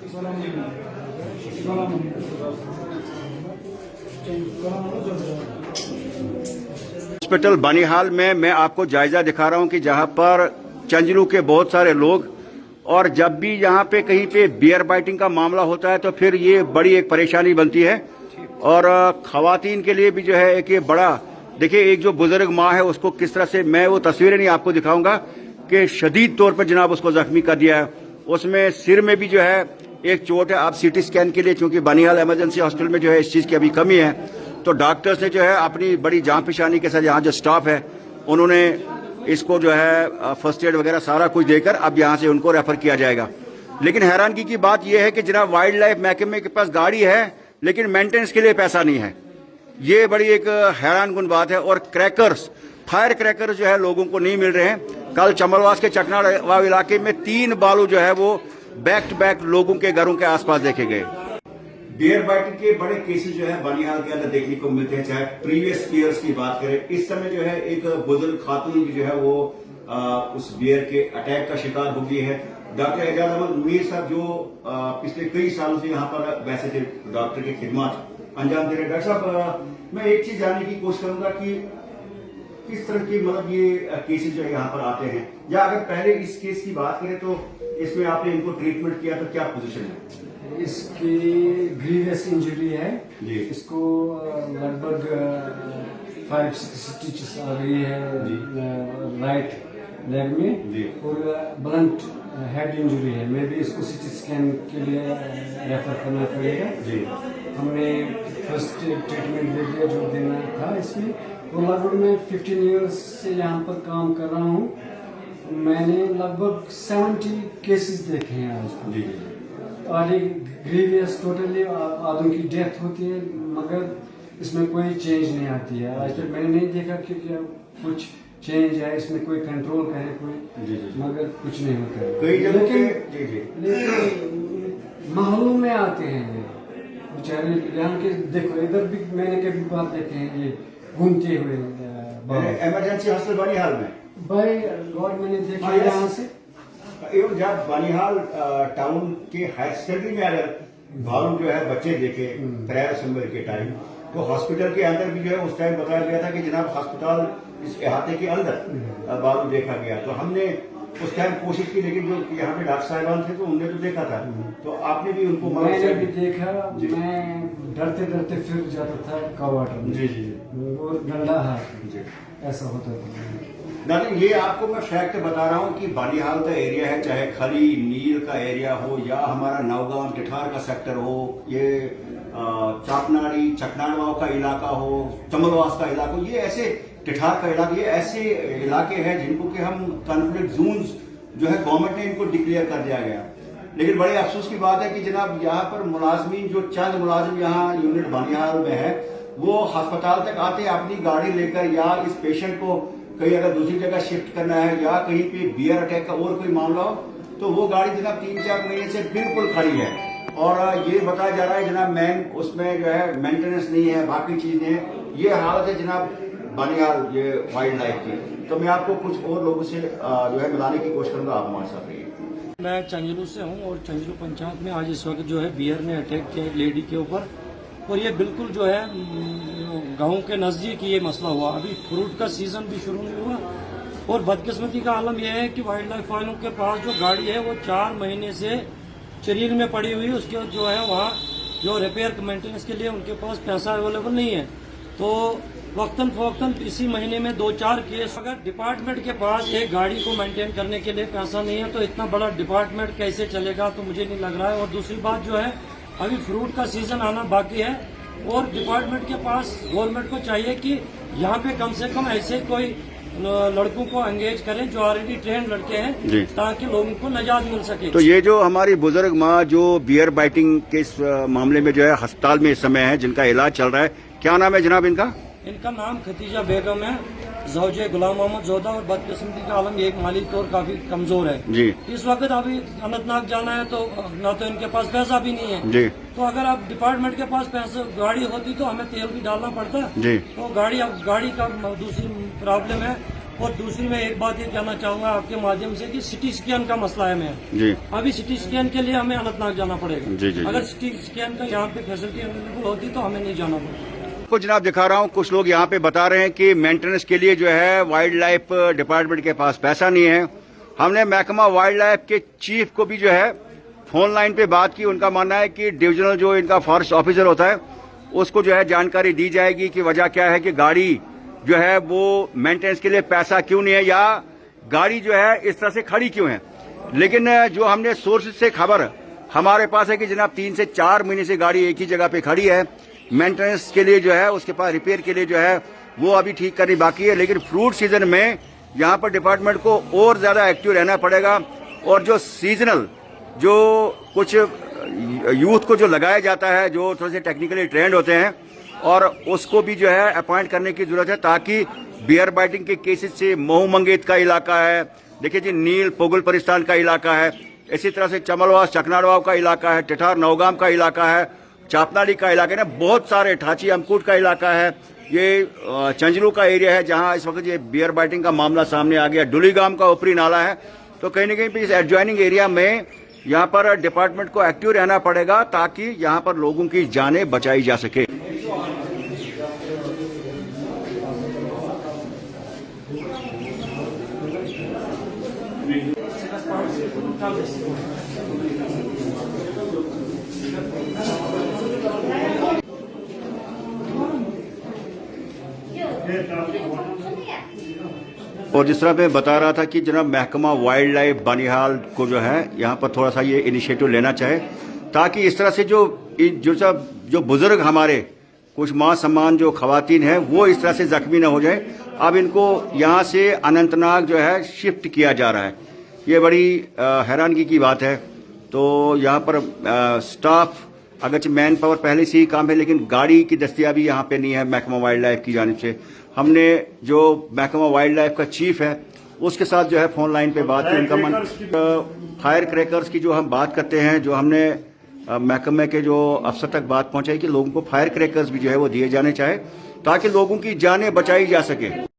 Hospital Banihal में मैं आपको जायजा दिखा रहा हूं कि जहां पर चंजलू के बहुत सारे लोग, और जब भी यहां पे कहीं पे बियर बाइटिंग का मामला होता है तो फिर ये बड़ी एक परेशानी बनती है। और खवातीन के लिए भी जो है एक ये बड़ा, देखिए एक जो बुजुर्ग माँ है उसको किस तरह से, मैं वो तस्वीरें नहीं आपको दिखाऊंगा कि शदीद तौर पर जनाब उसको जख्मी कर दिया है। उसमें सिर में भी जो है एक चोट है। आप सीटी स्कैन के लिए, चूंकि बनिहाल इमरजेंसी हॉस्पिटल में जो है इस चीज़ की अभी कमी है, तो डॉक्टर्स ने जो है अपनी बड़ी जान पेशानी के साथ यहाँ जो स्टाफ है उन्होंने इसको जो है फर्स्ट एड वगैरह सारा कुछ देकर अब यहाँ से उनको रेफर किया जाएगा। लेकिन हैरानगी की बात यह है कि जनाब वाइल्ड लाइफ महकमे के पास गाड़ी है लेकिन मेंटेनेंस के लिए पैसा नहीं है। ये बड़ी एक हैरानकुन बात है। और क्रैकर्स, फायर क्रैकर्स जो है लोगों को नहीं मिल रहे हैं। कल चमलवास के चकनाड़वा इलाके में 3 बालू जो है वो बैक टू बैक लोगों के घरों के आसपास देखे गए। बियर बाइटिंग के बड़े केसेस जो है बनिहाल के अंदर देखने को मिलते हैं। चाहे प्रीवियस ईयर्स की बात करें, इस समय जो है एक बुजुर्ग खातून भी जो है वो उस बियर के अटैक का शिकार हो गई है। डॉक्टर एजाज अहमद मीर साहब जो पिछले कई सालों से यहाँ पर वैसे थे, डॉक्टर की खिदमत अंजाम दे रहे। डॉक्टर साहब, मैं एक चीज जानने की कोशिश करूंगा कि किस तरह की मतलब ये केसेस जो यहाँ पर आते हैं, या अगर पहले इस केस की बात करें तो इसमें आपने इनको ट्रीटमेंट किया तो क्या पोजीशन है? इसकी ग्रीवियस इंजरी है जी। इसको लगभग 5-6 स्टिचेस आ गई है राइट लेग में जी। और ब्लंट हेड इंजरी है। मे भी इसको सीटी स्कैन के लिए रेफर करना पड़ेगा। जी। हमने फर्स्ट ट्रीटमेंट दे दिया जो देना था इसमें। तो लगभग मैं 15 इयर्स से यहाँ पर काम कर रहा हूँ। मैंने लगभग 70 केसेस देखे हैं आज। जी। और एक ग्रीवियस टोटली आदमी की डेथ होती है मगर इसमें कोई चेंज नहीं आती है। आज तक मैंने नहीं देखा कि क्या कुछ चेंज है इसमें, कोई कंट्रोल का है कोई। जी, जी। मगर कुछ नहीं होता है। कई जगह लेकिन महलों में आते हैं ये बेचारे यहाँ के। देखो इधर भी मैंने कभी बात देखे हैं ये घूमते हुए इमरजेंसी हॉस्पिटल बनिहाल में भाई गॉड मैंने देखा यहाँ से। एवं जब बनिहाल टाउन के हायर सेकेंडरी में अगर बालू जो है बच्चे देखे प्रेयर असेंबली के टाइम, तो हॉस्पिटल के अंदर भी जो है उस टाइम बताया गया था कि जनाब अस्पताल इस इहाते के अंदर बालू देखा गया। तो हमने उस टाइम कोशिश की, लेकिन जो यहाँ पे डॉक्टर साहिबान थे तो उनने तो देखा था, तो आपने भी उनको मैंने भी देखा। मैं डरते डरते फिर जाता था कवाटर में। जी जी और डंडा हाथ ऐसा होता था। नहीं, ये आपको मैं फैक्ट बता रहा हूँ कि बनिहाल का एरिया है, चाहे खली नील का एरिया हो या हमारा नवगांव टिठार का सेक्टर हो, ये चापनाड़ी चकनाड़वा का इलाका हो, चमलवास का इलाका हो, ये ऐसे टिठार का इलाका, ये ऐसे इलाके हैं जिनको कि हम कॉन्फ्लिक्ट जोन्स जो है गवर्नमेंट ने इनको डिक्लेयर कर दिया गया। लेकिन बड़े अफसोस की बात है कि जनाब यहाँ पर मुलाजमीन, जो चंद मुलाजिम यहाँ यूनिट बनिहाल में है, वो अस्पताल तक आते अपनी गाड़ी लेकर, या इस पेशेंट को कहीं अगर दूसरी जगह शिफ्ट करना है या कहीं पे बियर अटैक का और कोई मामला हो, तो वो गाड़ी जनाब 3-4 महीने से बिल्कुल खड़ी है। और ये बताया जा रहा है जनाब मैन उसमें जो है मेंटेनेंस नहीं है, बाकी चीजें। ये हालत है जनाब बनिहाल ये वाइल्ड लाइफ की। तो मैं आपको कुछ और लोगों से जो है मिलाने की कोशिश करूंगा, आप हमारे साथ रहिए। मैं चंजलू से हूँ और चंजलू पंचायत में आज इस वक्त जो है बियर ने अटैक किया एक लेडी के ऊपर, और ये बिल्कुल जो है गांव के नजदीक ये मसला हुआ। अभी फ्रूट का सीजन भी शुरू नहीं हुआ, और बदकिस्मती का आलम यह है कि वाइल्ड लाइफ वालों के पास जो गाड़ी है वो 4 महीने से चरीर में पड़ी हुई है। उसके जो है वहाँ जो रिपेयर मेंटेनेंस के लिए उनके पास पैसा अवेलेबल नहीं है। तो वक्तन फवक्तन इसी महीने में 2-4 केस। अगर डिपार्टमेंट के पास एक गाड़ी को मेंटेन करने के लिए पैसा नहीं है तो इतना बड़ा डिपार्टमेंट कैसे चलेगा, तो मुझे नहीं लग रहा है। और दूसरी बात जो है, अभी फ्रूट का सीजन आना बाकी है, और डिपार्टमेंट के पास गवर्नमेंट को चाहिए कि यहाँ पे कम से कम ऐसे कोई लड़कों को एंगेज करें जो ऑलरेडी ट्रेन लड़के हैं, ताकि लोगों को निजात मिल सके। तो ये जो हमारी बुजुर्ग माँ जो बियर बाइटिंग के इस मामले में जो है अस्पताल में इस समय है, जिनका इलाज चल रहा है, क्या नाम है जनाब इनका? इनका नाम खतीजा बेगम है, जौजे गुलाम मोहम्मद जोधा, और बदकिस्मती का आलम एक मालिक और काफी कमजोर है जी। इस वक्त अभी अनंतनाग जाना है तो ना तो इनके पास पैसा भी नहीं है जी। तो अगर आप डिपार्टमेंट के पास पैसा गाड़ी होती तो हमें तेल भी डालना पड़ता जी। तो गाड़ी का दूसरी प्रॉब्लम है, और दूसरी मैं एक बात ये कहना चाहूंगा आपके माध्यम से कि सिटी स्कैन का मसला है मैं जी अभी सिटी स्कैन के लिए हमें अनंतनाग जाना पड़ेगा। जी। अगर सिटी स्कैन का यहाँ पे फैसिलिटी अवेलेबल होती तो हमें नहीं जाना पड़ता। को जनाब दिखा रहा हूँ, कुछ लोग यहाँ पे बता रहे हैं कि मेंटेनेंस के लिए जो है वाइल्ड लाइफ डिपार्टमेंट के पास पैसा नहीं है। हमने महकमा वाइल्ड लाइफ के चीफ को भी जो है फोन लाइन पे बात की। उनका मानना है कि डिविजनल जो इनका फॉरेस्ट ऑफिसर होता है उसको जो है जानकारी दी जाएगी कि वजह क्या है कि गाड़ी जो है वो मेंटेनेंस के लिए पैसा क्यों नहीं है या गाड़ी जो है इस तरह से खड़ी क्यों है। लेकिन जो हमने सोर्स से खबर हमारे पास है कि जनाब 3 से 4 महीने से गाड़ी एक ही जगह पे खड़ी है। मेंटेनेंस के लिए जो है उसके पास रिपेयर के लिए जो है वो अभी ठीक करनी बाकी है। लेकिन फ्रूट सीजन में यहाँ पर डिपार्टमेंट को और ज्यादा एक्टिव रहना पड़ेगा और जो सीजनल जो कुछ यूथ को जो लगाया जाता है जो थोड़े से टेक्निकली ट्रेंड होते हैं और उसको भी जो है अपॉइंट करने की जरूरत है ताकि बियर बाइटिंग के केसेस से महू मंगेत का इलाका है, देखिए जी नील पोगल परिस्तान का इलाका है, इसी तरह से चमलवास चकनाड़वाव का इलाका है, टिठार नौगाम का इलाका है, चापनाड़ी का इलाका है, बहुत सारे ठाची अमकूट का इलाका है, ये चंजलू का एरिया है जहां इस वक्त ये बियर बाइटिंग का मामला सामने आ गया। डुलीगाम का ऊपरी नाला है। तो कहीं न कहीं पे इस एडजॉइनिंग एरिया में यहाँ पर डिपार्टमेंट को एक्टिव रहना पड़ेगा ताकि यहाँ पर लोगों की जानें बचाई जा सके। और जिस तरह मैं बता रहा था कि जनाब महकमा वाइल्ड लाइफ बनिहाल को जो है यहाँ पर थोड़ा सा ये इनिशिएटिव लेना चाहे ताकि इस तरह से जो बुजुर्ग हमारे कुछ माँ सम्मान जो खवातीन हैं वो इस तरह से जख्मी न हो जाए। अब इनको यहाँ से अनंतनाग जो है शिफ्ट किया जा रहा है। ये बड़ी हैरानगी की बात है। तो यहाँ पर स्टाफ अगरचे मैन पावर पहले से ही काम है लेकिन गाड़ी की दस्तियाबी यहाँ पे नहीं है महकमा वाइल्ड लाइफ की जानिब से। हमने जो महकमा वाइल्ड लाइफ का चीफ है उसके साथ जो है फोन लाइन पे बात की। उनका मन फायर क्रैकर्स की जो हम बात करते हैं जो हमने महकमे के जो अफसर तक बात पहुंचाई कि लोगों को फायर क्रैकर्स भी जो है वो दिए जाने चाहे ताकि लोगों की जानें बचाई जा सके।